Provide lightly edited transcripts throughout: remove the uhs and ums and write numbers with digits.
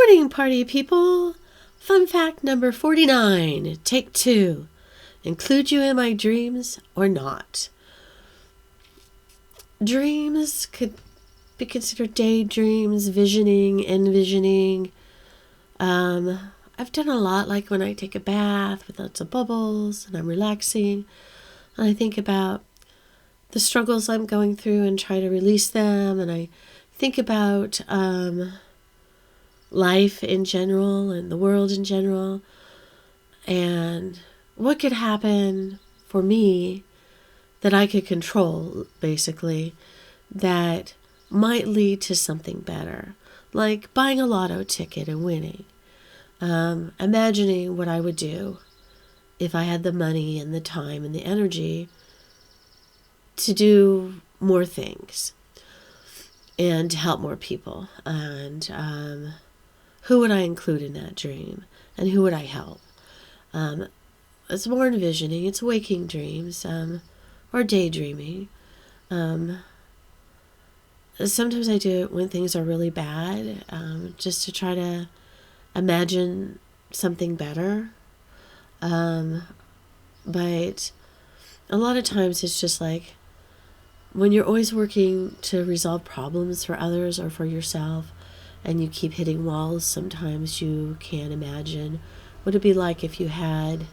morning, party people. Fun fact number 49, take 2. Include you in my dreams or not? Dreams could be considered daydreams, visioning, envisioning. I've done a lot, like when I take a bath with lots of bubbles and I'm relaxing, and I think about the struggles I'm going through and try to release them, and I think about life in general and the world in general, and what could happen for me that I could control, basically, that might lead to something better, like buying a lotto ticket and winning. Imagining what I would do if I had the money and the time and the energy to do more things and to help more people. And who would I include in that dream? And who would I help? It's more envisioning. It's waking dreams or daydreaming. Sometimes I do it when things are really bad, just to try to imagine something better. But a lot of times it's just like when you're always working to resolve problems for others or for yourself and you keep hitting walls, sometimes you can't imagine what it'd be like if you had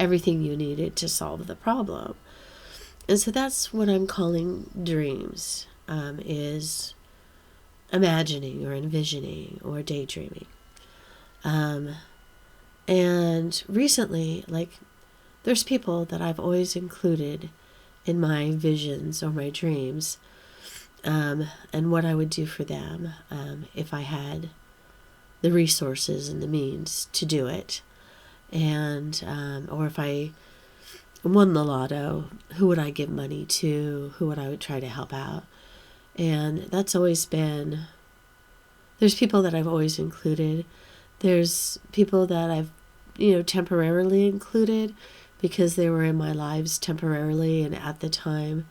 everything you needed to solve the problem. And so that's what I'm calling dreams, is imagining or envisioning or daydreaming. And recently, like, there's people that I've always included in my visions or my dreams, and what I would do for them if I had the resources and the means to do it. And or if I won the lotto, who would I give money to? Who would I try to help out? And that's always been, there's people that I've always included. There's people that I've, temporarily included because they were in my lives temporarily, and at the time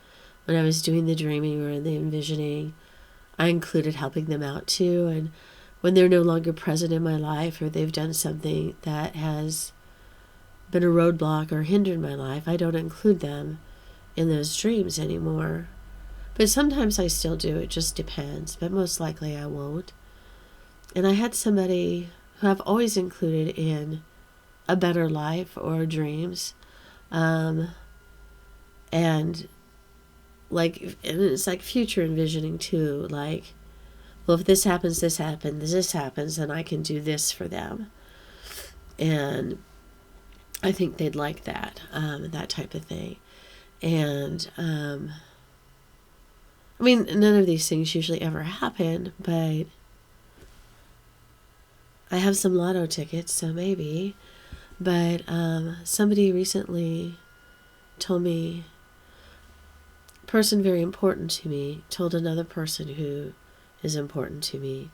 when I was doing the dreaming or the envisioning, I included helping them out too. And when they're no longer present in my life, or they've done something that has been a roadblock or hindered my life, I don't include them in those dreams anymore. But sometimes I still do. It just depends, but most likely I won't. And I had somebody who I've always included in a better life or dreams, and it's like future envisioning too, like, well, if this happens, then I can do this for them. And I think they'd like that, that type of thing. And none of these things usually ever happen, but I have some lotto tickets, so maybe. But somebody recently told me, a person very important to me told another person who is important to me,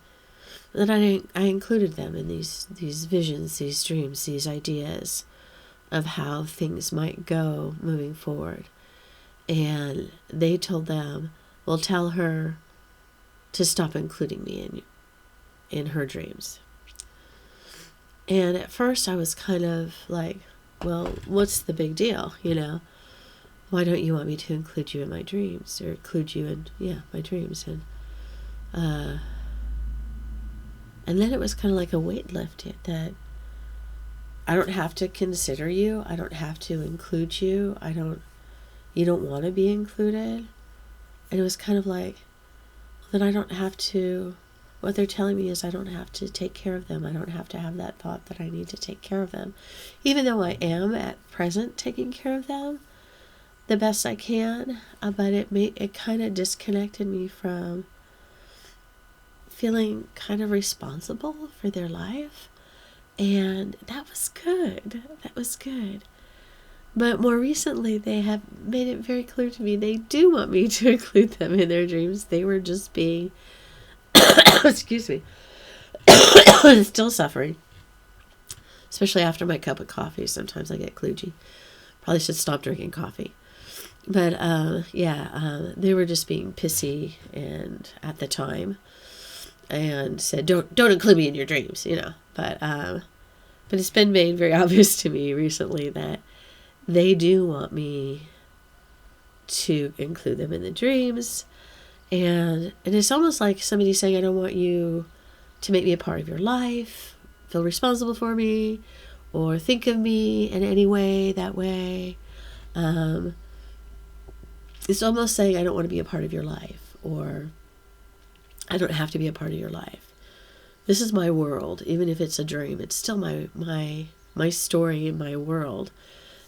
that I included them in these visions, these dreams, these ideas of how things might go moving forward. And they told them, well, tell her to stop including me in her dreams. And at first I was kind of like, well, what's the big deal, Why don't you want me to include you in my dreams, or include you in, my dreams? And then it was kind of like a weight lifted, that I don't have to consider you. I don't have to include you. You don't want to be included. And it was kind of like, well, then I don't have to, what they're telling me is I don't have to take care of them. I don't have to have that thought that I need to take care of them. Even though I am at present taking care of them the best I can, but it kind of disconnected me from feeling kind of responsible for their life. And that was good. But more recently, they have made it very clear to me they do want me to include them in their dreams. They were just being, excuse me, still suffering, especially after my cup of coffee. Sometimes I get kludgy. Probably should stop drinking coffee. But they were just being pissy, and at the time, and said, don't include me in your dreams, But it's been made very obvious to me recently that they do want me to include them in the dreams. And it's almost like somebody saying, I don't want you to make me a part of your life, feel responsible for me, or think of me in any way, that way. It's almost saying, I don't want to be a part of your life, or I don't have to be a part of your life. This is my world. Even if it's a dream, it's still my story, my world.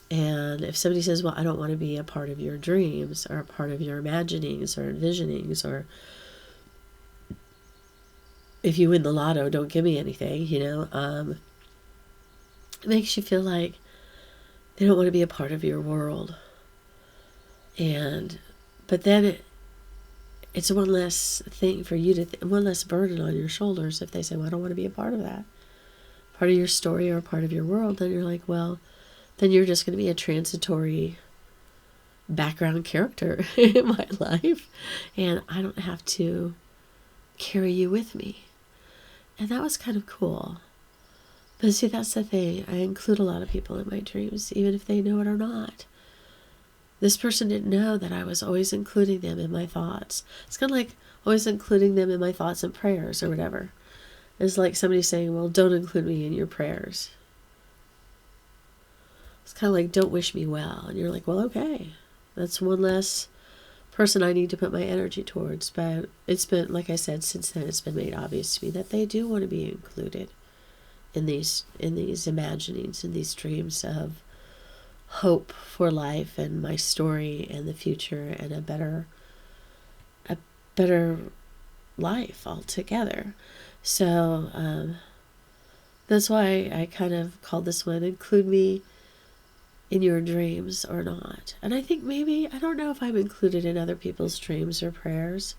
And if somebody says, well, I don't want to be a part of your dreams, or a part of your imaginings or envisionings, or if you win the lotto, don't give me anything, it makes you feel like they don't want to be a part of your world. But then it's one less thing for you one less burden on your shoulders. If they say, well, I don't want to be a part of that, part of your story or part of your world, then you're like, well, then you're just going to be a transitory background character in my life, and I don't have to carry you with me. And that was kind of cool. But see, that's the thing. I include a lot of people in my dreams, even if they know it or not. This person didn't know that I was always including them in my thoughts. It's kind of like always including them in my thoughts and prayers or whatever. It's like somebody saying, well, don't include me in your prayers. It's kind of like, don't wish me well. And you're like, well, okay. That's one less person I need to put my energy towards. But it's been, like I said, since then it's been made obvious to me that they do want to be included in these imaginings, in these dreams of hope for life and my story and the future and a better life altogether. So that's why I kind of called this one, Include Me in Your Dreams or Not. And I think maybe, I don't know if I'm included in other people's dreams or prayers.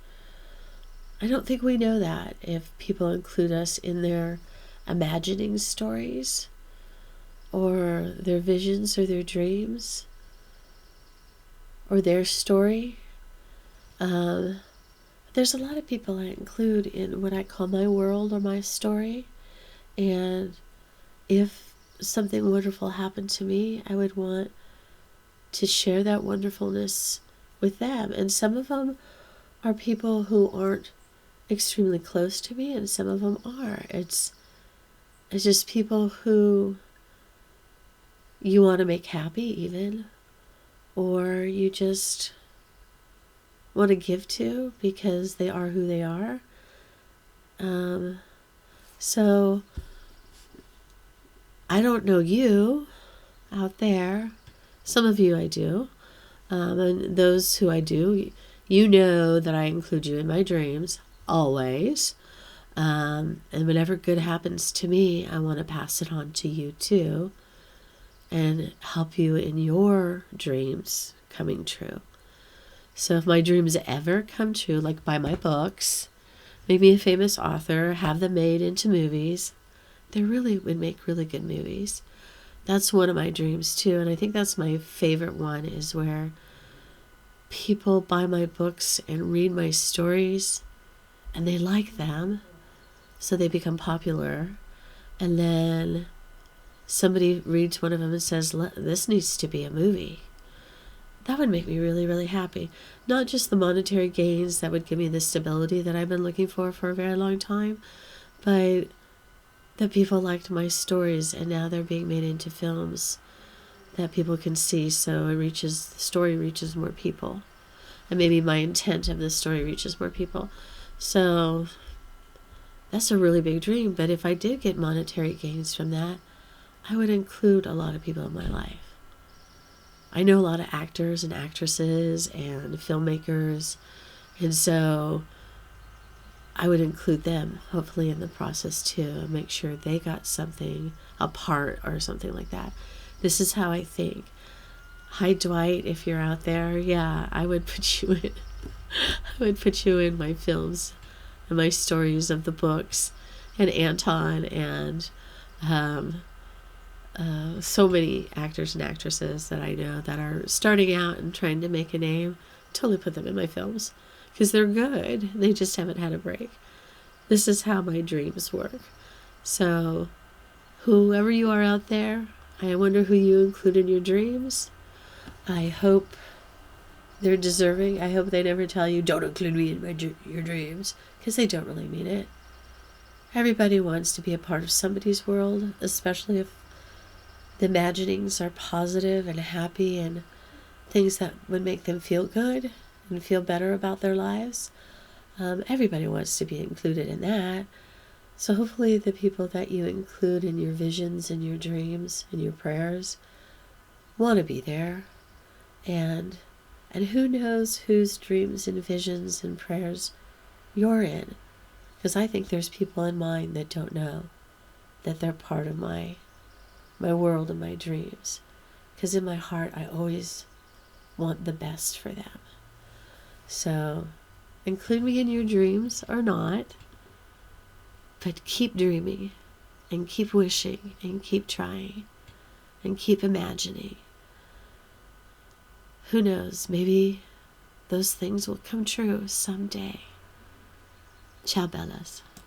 I don't think we know that, if people include us in their imagining stories or their visions or their dreams or their story. There's a lot of people I include in what I call my world or my story. And if something wonderful happened to me, I would want to share that wonderfulness with them. And some of them are people who aren't extremely close to me, and some of them are. It's just people who you want to make happy even, or you just want to give to because they are who they are. So I don't know you out there. Some of you I do. And those who I do, you know that I include you in my dreams, always. And whenever good happens to me, I want to pass it on to you too, and help you in your dreams coming true. So if my dreams ever come true, like buy my books, make me a famous author, have them made into movies, they really would make really good movies. That's one of my dreams too, and I think that's my favorite one, is where people buy my books and read my stories and they like them, so they become popular, and then somebody reads one of them and says, this needs to be a movie. That would make me really, really happy. Not just the monetary gains that would give me the stability that I've been looking for a very long time, but that people liked my stories and now they're being made into films that people can see, so the story reaches more people. And maybe my intent of the story reaches more people. So that's a really big dream. But if I did get monetary gains from that, I would include a lot of people in my life. I know a lot of actors and actresses and filmmakers, and so I would include them, hopefully, in the process too, and make sure they got something, a part or something like that. This is how I think. Hi, Dwight, if you're out there. Yeah, I would put you in. I would put you in my films and my stories of the books, and Anton, and so many actors and actresses that I know that are starting out and trying to make a name. Totally put them in my films because they're good. They just haven't had a break. This is how my dreams work. So, whoever you are out there, I wonder who you include in your dreams. I hope they're deserving. I hope they never tell you, don't include me in your dreams, because they don't really mean it. Everybody wants to be a part of somebody's world, especially if the imaginings are positive and happy and things that would make them feel good and feel better about their lives. Everybody wants to be included in that. So hopefully the people that you include in your visions and your dreams and your prayers want to be there. And who knows whose dreams and visions and prayers you're in. Because I think there's people in mine that don't know that they're part of my world and my dreams. Because in my heart, I always want the best for them. So, include me in your dreams or not, but keep dreaming and keep wishing and keep trying and keep imagining. Who knows, maybe those things will come true someday. Ciao, bellas.